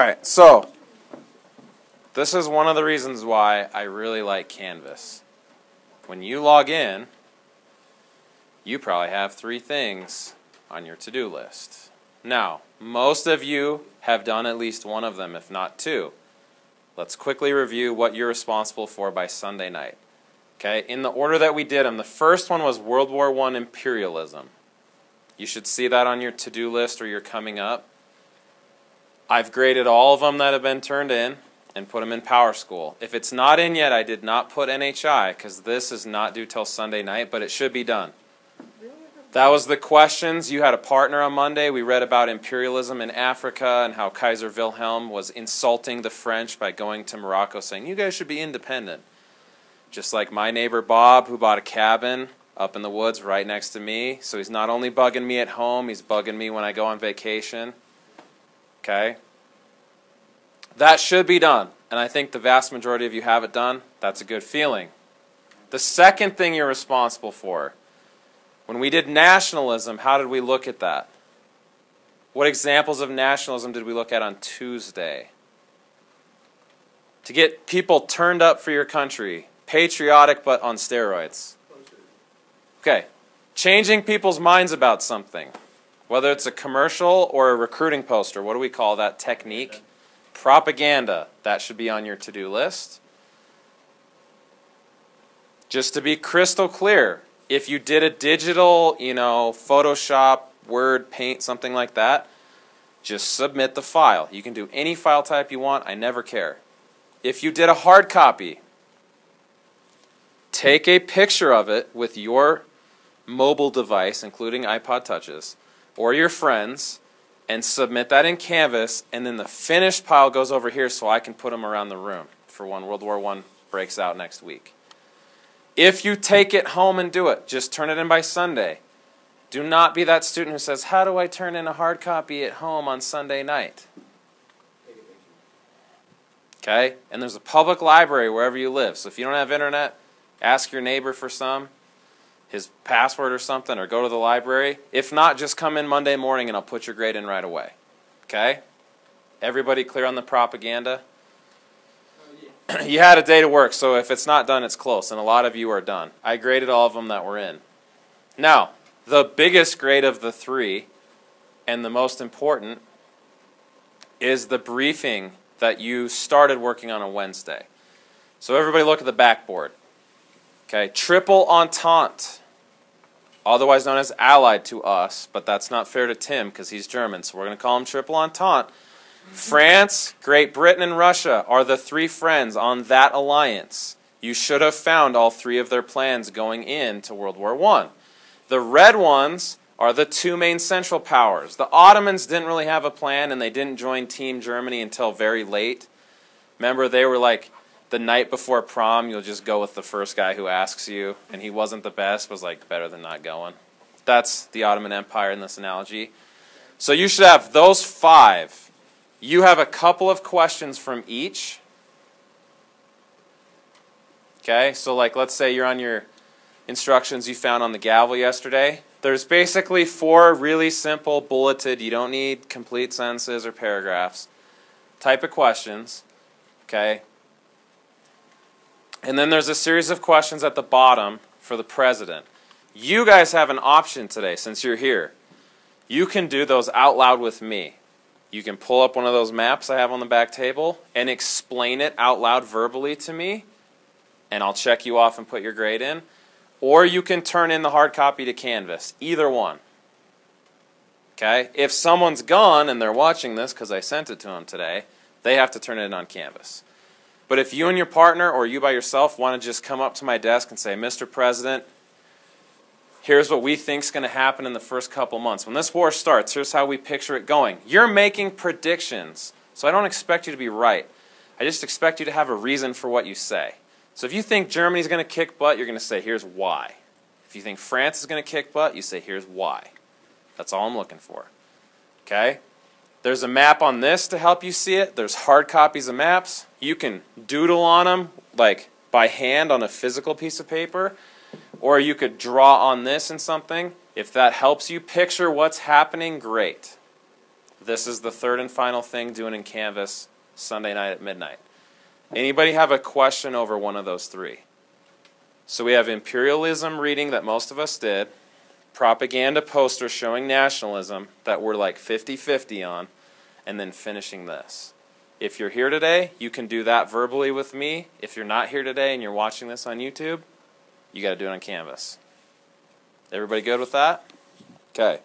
Alright, so this is one of the reasons why I really like Canvas. When you log in, you probably have 3 things on your to-do list. Now, most of you have done at least one of them, if not 2. Let's quickly review what you're responsible for by Sunday night. Okay, in the order that we did them, the first one was World War I imperialism. You should see that on your to-do list or your coming up. I've graded all of them that have been turned in and put them in Power School. If it's not in yet, I did not put NHI because this is not due till Sunday night, but it should be done. That was the questions. You had a partner on Monday. We read about imperialism in Africa and how Kaiser Wilhelm was insulting the French by going to Morocco saying, you guys should be independent. Just like my neighbor Bob, who bought a cabin up in the woods right next to me. So he's not only bugging me at home, he's bugging me when I go on vacation. Okay? That should be done. And I think the vast majority of you have it done. That's a good feeling. The second thing you're responsible for. When we did nationalism, how did we look at that? What examples of nationalism did we look at on Tuesday? To get people turned up for your country. Patriotic but on steroids. Okay. Changing people's minds about something. Whether it's a commercial or a recruiting poster. What do we call that technique? Propaganda. That should be on your to-do list. Just to be crystal clear, if you did a digital, Photoshop, Word, Paint, something like that, just submit the file. You can do any file type you want. I never care. If you did a hard copy, take a picture of it with your mobile device, including iPod Touches, or your friends, and submit that in Canvas, and then the finished pile goes over here so I can put them around the room for when World War I breaks out next week. If you take it home and do it, just turn it in by Sunday. Do not be that student who says, how do I turn in a hard copy at home on Sunday night? Okay? And there's a public library wherever you live. So if you don't have internet, ask your neighbor for some, his password or something, or go to the library. If not, just come in Monday morning and I'll put your grade in right away. Okay? Everybody clear on the propaganda? You had a day to work, so if it's not done, it's close, and a lot of you are done. I graded all of them that were in. Now, the biggest grade of the 3, and the most important, is the briefing that you started working on Wednesday. So everybody look at the backboard. Okay, triple entente, otherwise known as allied to us, but that's not fair to Tim because he's German, so we're going to call him triple entente. France, Great Britain, and Russia are the 3 friends on that alliance. You should have found all 3 of their plans going into World War I. The red ones are the 2 main Central Powers. The Ottomans didn't really have a plan, and they didn't join Team Germany until very late. Remember, they were like the night before prom, you'll just go with the first guy who asks you, and he wasn't the best, was like better than not going. That's the Ottoman Empire in this analogy. So you should have those 5. You have a couple of questions from each. Okay, so like let's say you're on your instructions you found on the gavel yesterday. There's basically 4 really simple bulleted, you don't need complete sentences or paragraphs, type of questions. Okay. And then there's a series of questions at the bottom for the president. You guys have an option today since you're here. You can do those out loud with me. You can pull up one of those maps I have on the back table and explain it out loud verbally to me, and I'll check you off and put your grade in. Or you can turn in the hard copy to Canvas. Either one. Okay? If someone's gone and they're watching this because I sent it to them today, they have to turn it in on Canvas. But if you and your partner or you by yourself want to just come up to my desk and say, Mr. President, here's what we think is going to happen in the first couple months. When this war starts, here's how we picture it going. You're making predictions, so I don't expect you to be right. I just expect you to have a reason for what you say. So if you think Germany's going to kick butt, you're going to say, here's why. If you think France is going to kick butt, you say, here's why. That's all I'm looking for. Okay? There's a map on this to help you see it. There's hard copies of maps. You can doodle on them, like by hand on a physical piece of paper. Or you could draw on this in something. If that helps you picture what's happening, great. This is the third and final thing doing in Canvas Sunday night at midnight. Anybody have a question over one of those three? So we have imperialism reading that most of us did, propaganda poster showing nationalism that we're like 50-50 on, and then finishing this. If you're here today, you can do that verbally with me. If you're not here today and you're watching this on YouTube, you got to do it on Canvas. Everybody good with that? Okay.